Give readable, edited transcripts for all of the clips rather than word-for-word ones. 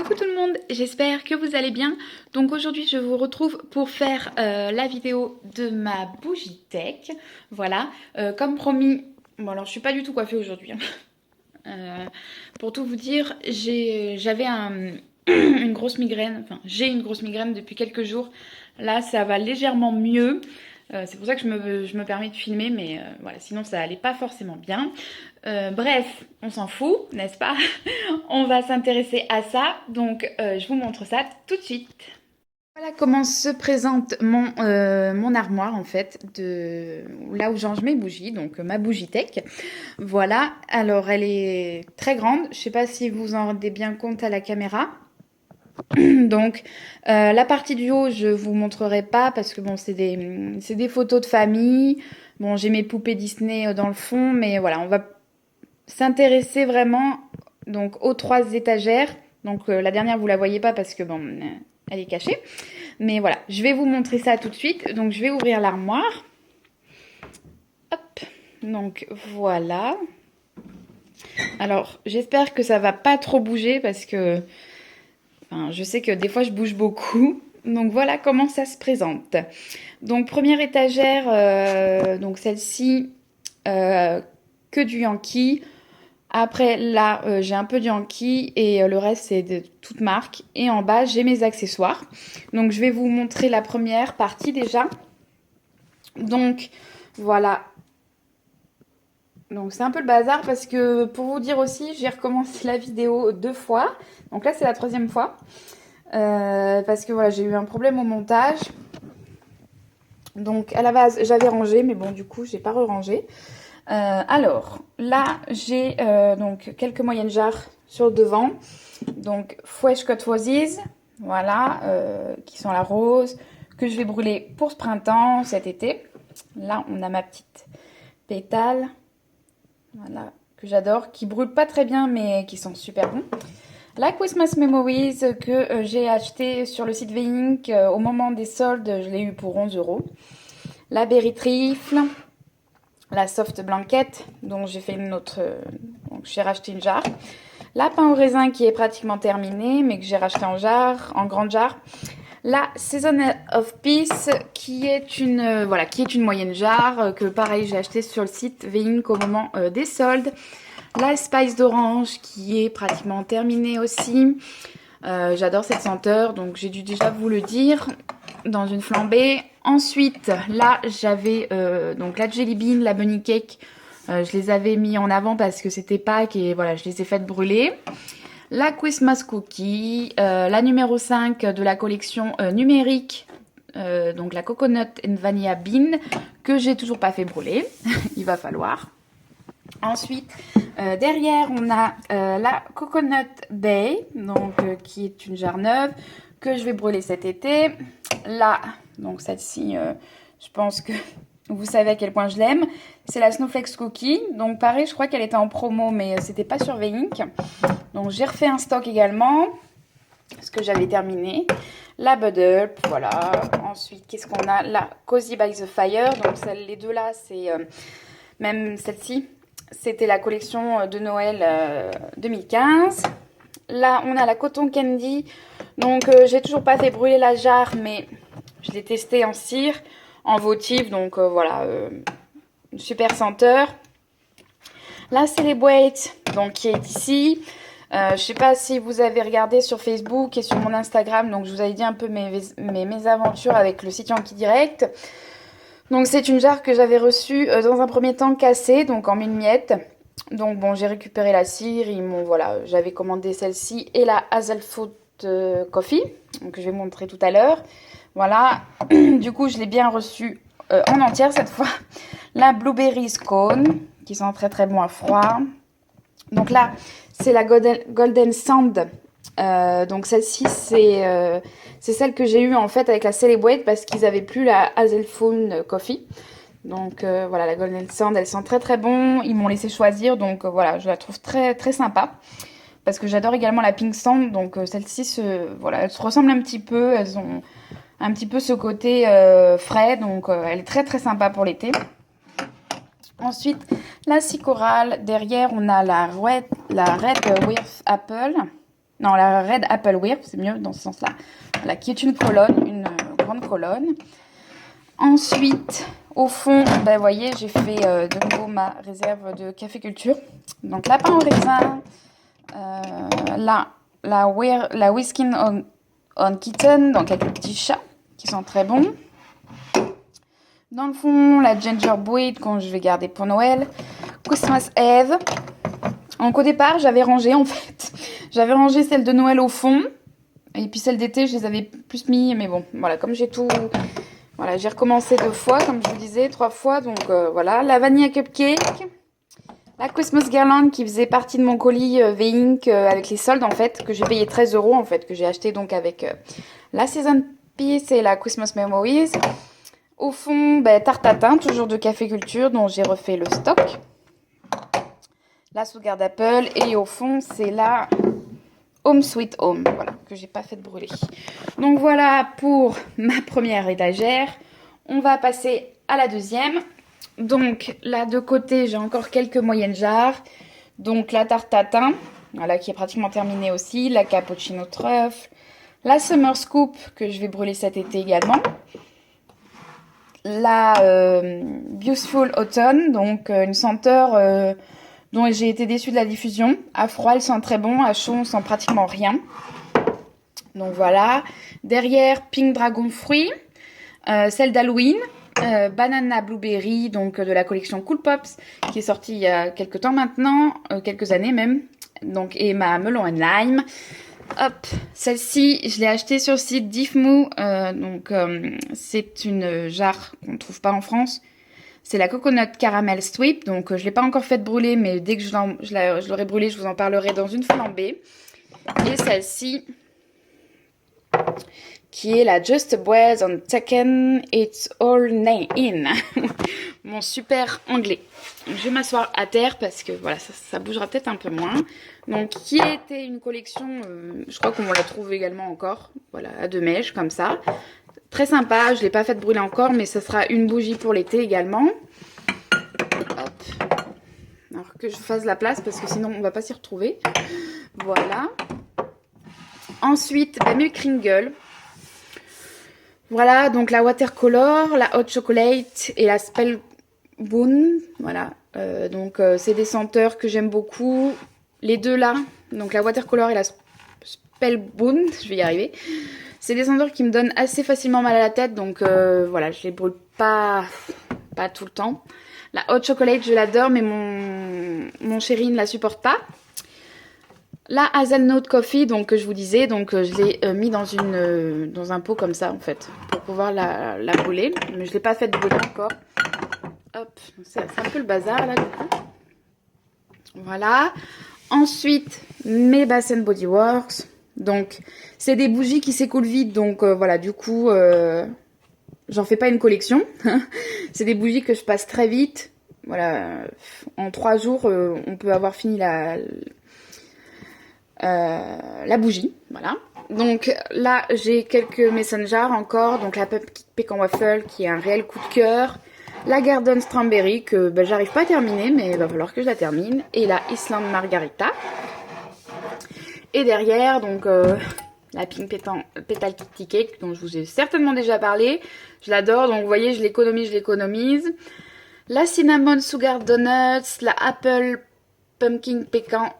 Coucou tout le monde, j'espère que vous allez bien. Donc aujourd'hui je vous retrouve pour faire la vidéo de ma bougie tech. Voilà, comme promis, bon alors je suis pas du tout coiffée aujourd'hui. Pour tout vous dire, j'avais une grosse migraine, enfin j'ai une grosse migraine depuis quelques jours. Là ça va légèrement mieux. C'est pour ça que je me permets de filmer, mais voilà, sinon ça allait pas forcément bien. Bref, on s'en fout, n'est-ce pas? On va s'intéresser à ça, donc je vous montre ça tout de suite. Voilà comment se présente mon armoire en fait, là où je range mes bougies, donc ma bougie tech. Voilà, alors elle est très grande, je sais pas si vous en rendez bien compte à la caméra. Donc la partie du haut je vous montrerai pas parce que bon c'est des photos de famille. Bon j'ai mes poupées Disney dans le fond, mais voilà on va s'intéresser vraiment donc aux trois étagères. Donc la dernière vous la voyez pas parce que bon elle est cachée. Mais voilà, je vais vous montrer ça tout de suite. Donc je vais ouvrir l'armoire. Hop. Donc voilà. Alors j'espère que ça va pas trop bouger parce que enfin, je sais que des fois je bouge beaucoup. Donc voilà comment ça se présente. Donc première étagère, donc celle-ci, que du Yankee. Après là j'ai un peu de Yankee et le reste c'est de toute marque. Et en bas j'ai mes accessoires. Donc je vais vous montrer la première partie déjà. Donc voilà. Donc c'est un peu le bazar parce que pour vous dire aussi j'ai recommencé la vidéo 2 fois. Donc là c'est la 3e fois. Parce que voilà j'ai eu un problème au montage. Donc à la base j'avais rangé mais bon du coup j'ai pas re-rangé. Alors là j'ai donc quelques moyennes jarres sur le devant. Donc Fresh Cut Roses, voilà, qui sont la rose, que je vais brûler pour ce printemps, cet été. Là on a ma petite pétale, voilà, que j'adore, qui brûle pas très bien mais qui sont super bons. La Christmas Memories que j'ai acheté sur le site Veink au moment des soldes, je l'ai eu pour 11 €. La Berry Trifle, la Soft Blanket, dont j'ai fait une autre, donc j'ai racheté une jarre. La pain au raisin qui est pratiquement terminée, mais que j'ai racheté en jarre, en grande jarre. La Season of Peace qui est une, voilà, qui est une moyenne jarre, que pareil j'ai acheté sur le site Veink au moment des soldes. La Spice d'orange qui est pratiquement terminée aussi. J'adore cette senteur, donc j'ai dû déjà vous le dire, dans une flambée. Ensuite, là, j'avais donc la Jelly Bean, la Bunny Cake. Je les avais mis en avant parce que c'était Pâques et voilà, je les ai faites brûler. La Christmas Cookie, la numéro 5 de la collection numérique, donc la Coconut and Vanilla Bean, que j'ai toujours pas fait brûler. Il va falloir. Ensuite, derrière, on a la Coconut Bay, donc qui est une jarre neuve que je vais brûler cet été. Là, donc celle-ci, je pense que vous savez à quel point je l'aime. C'est la Snowflakes Cookie. Donc pareil, je crois qu'elle était en promo, mais c'était pas sur Veink. Donc j'ai refait un stock également, ce que j'avais terminé. La Bud Up, voilà. Ensuite, qu'est-ce qu'on a? La Cozy by the Fire. Donc les deux là, c'est même celle-ci. C'était la collection de Noël 2015. Là, on a la Cotton Candy. Donc, j'ai toujours pas fait brûler la jarre, mais je l'ai testée en cire, en votive. Donc, voilà, une super senteur. La Celebrate, donc qui est ici. Je sais pas si vous avez regardé sur Facebook et sur mon Instagram. Donc, je vous avais dit un peu mes aventures avec le site Yankee Direct. Donc c'est une jarre que j'avais reçue dans un premier temps cassée, donc en 1000 miettes. Donc bon, j'ai récupéré la cire, voilà, j'avais commandé celle-ci et la Hazelfoot Coffee, donc je vais montrer tout à l'heure. Voilà, du coup je l'ai bien reçue en entière cette fois. La Blueberry Scone, qui sent très très bon à froid. Donc là, c'est la Golden Sand. Donc celle-ci, c'est celle que j'ai eue en fait avec la Celebrate parce qu'ils avaient plus la Hazelfoot Coffee. Donc voilà, la Golden Sand, elle sent très très bon. Ils m'ont laissé choisir, donc voilà, je la trouve très très sympa. Parce que j'adore également la Pink Sand, donc celle-ci, voilà, elles se ressemblent un petit peu. Elles ont un petit peu ce côté frais, donc elle est très très sympa pour l'été. Ensuite, la Sea Coral. Derrière, on a la Red with Apple. Non, la Red Apple Wear, c'est mieux dans ce sens-là. Voilà, qui est une colonne, une grande colonne. Ensuite, au fond, ben, vous voyez, j'ai fait de nouveau ma réserve de café culture. Donc, lapin au raisin. La Whiskin on Kitten, donc avec les petits chats qui sont très bons. Dans le fond, la Ginger Bread que je vais garder pour Noël. Christmas Eve. Donc au départ, j'avais rangé en fait. J'avais rangé celle de Noël au fond. Et puis celle d'été, je les avais plus mis. Mais bon, voilà, comme j'ai tout... Voilà, j'ai recommencé 2 fois, comme je vous disais, 3 fois. Donc voilà, la Vanilla Cupcake. La Christmas Girland qui faisait partie de mon colis V-Ink avec les soldes en fait. Que j'ai payé 13 € en fait. Que j'ai acheté donc avec la Season Piece et la Christmas Memories. Au fond, ben, tarte tatin, toujours de café culture, dont j'ai refait le stock. La Sugar d'Apple. Et au fond, c'est la Home Sweet Home, voilà, que j'ai pas fait brûler. Donc voilà pour ma première étagère. On va passer à la deuxième. Donc là, de côté, j'ai encore quelques moyennes jarres. Donc la tarte tatin, voilà, qui est pratiquement terminée aussi. La cappuccino truffle. La Summer Scoop, que je vais brûler cet été également. La Beautiful Autumn, donc une senteur dont j'ai été déçue de la diffusion. À froid, elle sent très bon. À chaud, on sent pratiquement rien. Donc voilà. Derrière, Pink Dragon Fruit. Celle d'Halloween. Banana Blueberry, donc de la collection Cool Pops, qui est sortie il y a quelques temps maintenant. Quelques années même. Donc, et ma Melon and Lime. Hop, celle-ci, je l'ai achetée sur le site Diffmoo. C'est une jarre qu'on ne trouve pas en France. C'est la Coconut Caramel Sweep. Donc, je ne l'ai pas encore faite brûler, mais dès que je l'aurai brûlée, je vous en parlerai dans une flambée. Et celle-ci, qui est la Just a Breath on Taken It's All In. Mon super anglais. Je vais m'asseoir à terre parce que voilà, ça bougera peut-être un peu moins. Donc, qui était une collection, je crois qu'on la trouve également encore, voilà, à 2 mèches, comme ça. Très sympa, je ne l'ai pas fait brûler encore, mais ça sera une bougie pour l'été également. Hop. Alors que je fasse la place, parce que sinon, on ne va pas s'y retrouver. Voilà. Ensuite, Milk Kringle. Voilà, donc la Watercolor, la Hot Chocolate et la Spellbound. Voilà, c'est des senteurs que j'aime beaucoup. Les deux là, donc la Watercolor et la Spellbound, je vais y arriver. C'est des senteurs qui me donnent assez facilement mal à la tête, donc voilà, je les brûle pas tout le temps. La Hot Chocolate, je l'adore, mais mon chéri ne la supporte pas. La Hazelnut Coffee, donc que je vous disais, donc je l'ai mis dans un pot comme ça en fait, pour pouvoir la brûler, mais je l'ai pas faite brûler encore. Hop, c'est un peu le bazar là du coup. Voilà. Ensuite, mes Bath Body Works. Donc, c'est des bougies qui s'écoulent vite, donc voilà, du coup, j'en fais pas une collection. C'est des bougies que je passe très vite. Voilà, en 3 jours, on peut avoir fini la bougie, voilà. Donc là, j'ai quelques mason jars encore. Donc la Pecan Waffle qui est un réel coup de cœur. La Garden Strawberry que j'arrive pas à terminer, mais il va falloir que je la termine. Et la Island Margarita. Et derrière, donc la Pink Petal Kitty Cake dont je vous ai certainement déjà parlé. Je l'adore, donc vous voyez, je l'économise. La Cinnamon Sugar Donuts, la Apple Pumpkin Pecan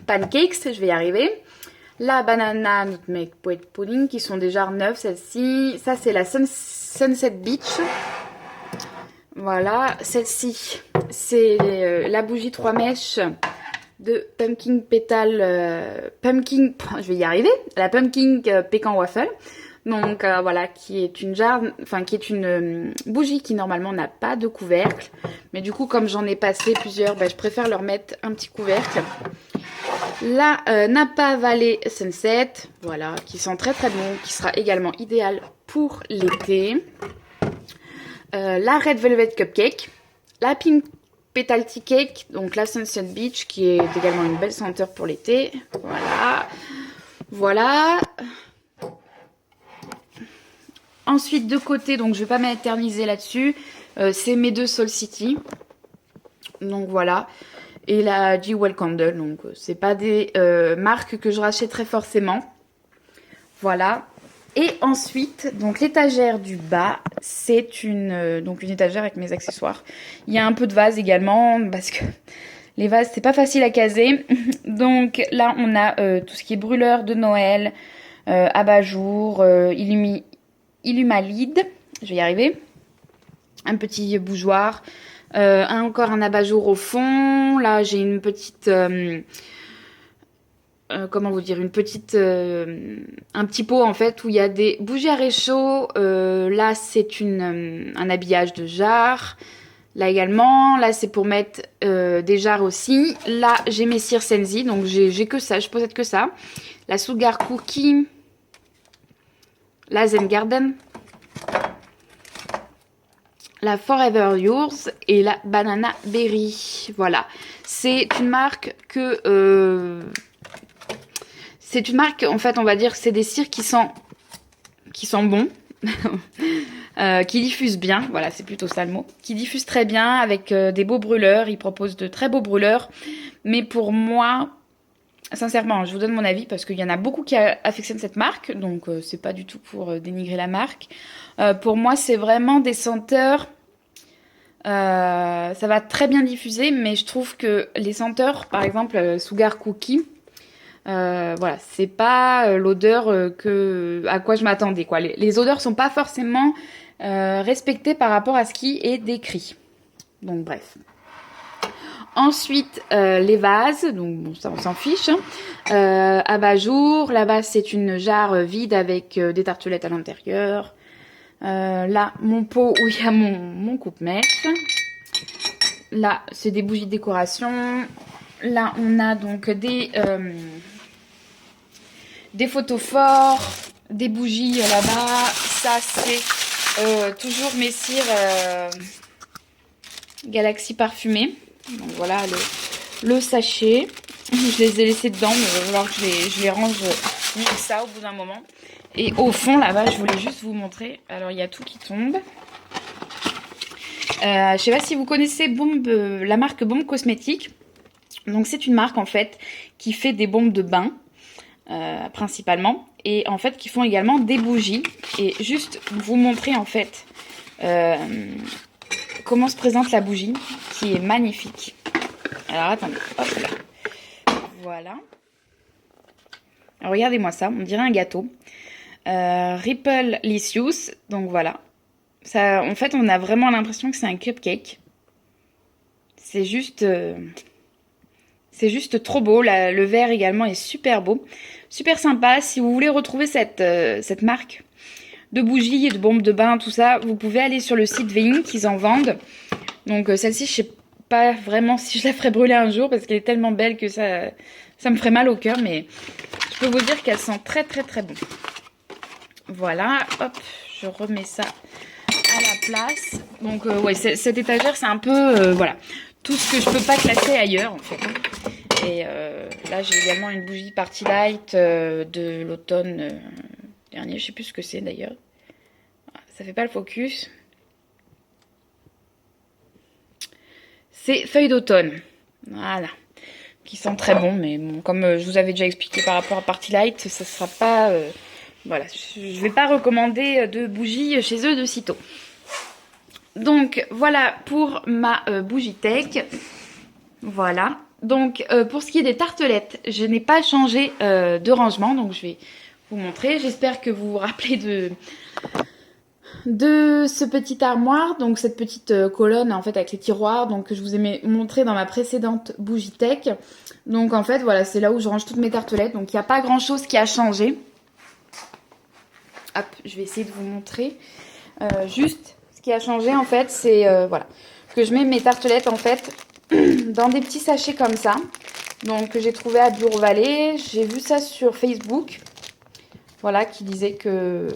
Pancakes, je vais y arriver. La Banana Nutmeg Pudding, qui sont des jarres neuves, celle-ci. Ça, c'est la Sunset Beach. Voilà, celle-ci, c'est la bougie 3 mèches de Pumpkin Petal... je vais y arriver. La Pumpkin Pecan Waffle. Donc voilà, qui est une jarre, enfin qui est une bougie qui normalement n'a pas de couvercle. Mais du coup, comme j'en ai passé plusieurs, je préfère leur mettre un petit couvercle. La Napa Valley Sunset, voilà, qui sent très très bon, qui sera également idéal pour l'été. La Red Velvet Cupcake, la Pink Petalty Cake, donc la Sunset Beach, qui est également une belle senteur pour l'été. Voilà. Ensuite, de côté, donc je vais pas m'éterniser là-dessus, c'est mes 2 Soul City. Donc voilà. et la Jewel Candle. Donc c'est pas des marques que je rachèterais forcément. Voilà. Et ensuite, donc l'étagère du bas, c'est donc une étagère avec mes accessoires. Il y a un peu de vase également, parce que les vases, c'est pas facile à caser. Donc là, on a tout ce qui est brûleur de Noël, abat-jour, Illumalide, je vais y arriver. Un petit bougeoir, encore un abat-jour au fond. Là, j'ai une petite... comment vous dire, un petit pot en fait où il y a des bougies à réchaud. Là c'est un habillage de jarre. Là également, là c'est pour mettre des jarres aussi. Là j'ai mes cires Sensi, donc j'ai que ça, je possède que ça. La Sugar Cookie, la Zen Garden, la Forever Yours et la Banana Berry. Voilà, c'est une marque que... c'est une marque, en fait, on va dire que c'est des cires qui sont bons, qui diffusent bien, voilà, c'est plutôt ça le mot, qui diffusent très bien avec des beaux brûleurs, ils proposent de très beaux brûleurs, mais pour moi, sincèrement, je vous donne mon avis parce qu'il y en a beaucoup qui affectionnent cette marque, donc c'est pas du tout pour dénigrer la marque. Pour moi, c'est vraiment des senteurs, ça va très bien diffuser, mais je trouve que les senteurs, par exemple, Sugar Cookie, voilà, c'est pas l'odeur à quoi je m'attendais, quoi. Les odeurs sont pas forcément respectées par rapport à ce qui est décrit. Donc bref. Ensuite, les vases, donc bon, ça on s'en fiche. Abat-jour, là-bas c'est une jarre vide avec des tartelettes à l'intérieur. Là, mon pot où il y a mon coupe-mètre. Là, c'est des bougies de décoration. Là, on a donc des photos forts, des bougies là-bas. Ça, c'est toujours mes cires Galaxy parfumées. Donc voilà le sachet. Je les ai laissés dedans, mais il va falloir que je les range comme ça au bout d'un moment. Et au fond, là-bas, je voulais juste vous montrer. Alors, il y a tout qui tombe. Je sais pas si vous connaissez la marque Bombe Cosmétique. Donc, c'est une marque, en fait, qui fait des bombes de bain. Principalement, et en fait qui font également des bougies, et juste vous montrer en fait comment se présente la bougie, qui est magnifique. Alors attendez, hop là, voilà. Alors, regardez-moi ça, on dirait un gâteau. Ripple Licious, donc voilà. Ça, en fait, on a vraiment l'impression que c'est un cupcake. C'est juste trop beau. Le verre également est super beau. Super sympa. Si vous voulez retrouver cette marque de bougies et de bombes de bain, tout ça, vous pouvez aller sur le site Vein, qu'ils en vendent. Donc celle-ci, je sais pas vraiment si je la ferai brûler un jour parce qu'elle est tellement belle que ça me ferait mal au cœur. Mais je peux vous dire qu'elle sent très très très bon. Voilà, hop, je remets ça à la place. Donc ouais, cette étagère, c'est un peu, voilà, tout ce que je peux pas classer ailleurs en fait. Et là, j'ai également une bougie Party Light de l'automne dernier. Je sais plus ce que c'est d'ailleurs. Ça fait pas le focus. C'est feuille d'automne. Voilà. Qui sent très bon. Mais bon, comme je vous avais déjà expliqué par rapport à Party Light, ça sera pas... voilà. Je vais pas recommander de bougies chez eux de sitôt. Donc, voilà pour ma bougie tech. Voilà. Donc, pour ce qui est des tartelettes, je n'ai pas changé de rangement. Donc, je vais vous montrer. J'espère que vous vous rappelez de ce petit armoire. Donc, cette petite colonne, en fait, avec les tiroirs. Donc, que je vous ai montré dans ma précédente bougie tech. Donc, en fait, voilà, c'est là où je range toutes mes tartelettes. Donc, il n'y a pas grand-chose qui a changé. Hop, je vais essayer de vous montrer. Juste, ce qui a changé, en fait, c'est, voilà, que je mets mes tartelettes, en fait, dans des petits sachets comme ça, donc que j'ai trouvé à Bureau Vallée. J'ai vu ça sur Facebook, voilà, qui disait que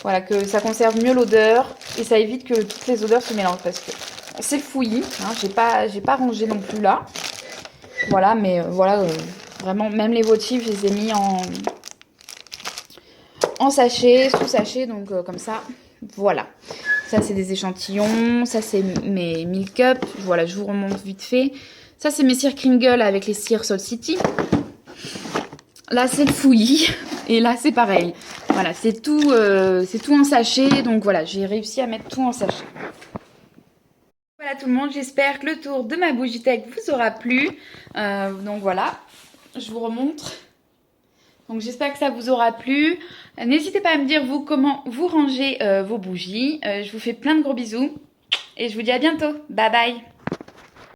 voilà, que ça conserve mieux l'odeur et ça évite que toutes les odeurs se mélangent, parce que c'est fouillis, hein, j'ai pas rangé non plus là, voilà, mais voilà, vraiment, même les votifs, je les ai mis en sachet, sous sachet, donc comme ça, voilà. Ça, c'est des échantillons. Ça, c'est mes Milk Up. Voilà, je vous remonte vite fait. Ça, c'est mes cires Kringle avec les cires Soul City. Là, c'est le fouillis. Et là, c'est pareil. Voilà, c'est tout en sachet. Donc voilà, j'ai réussi à mettre tout en sachet. Voilà tout le monde, j'espère que le tour de ma bougie tech vous aura plu. Donc voilà, je vous remontre. Donc j'espère que ça vous aura plu. N'hésitez pas à me dire vous comment vous rangez vos bougies. Je vous fais plein de gros bisous et je vous dis à bientôt. Bye bye.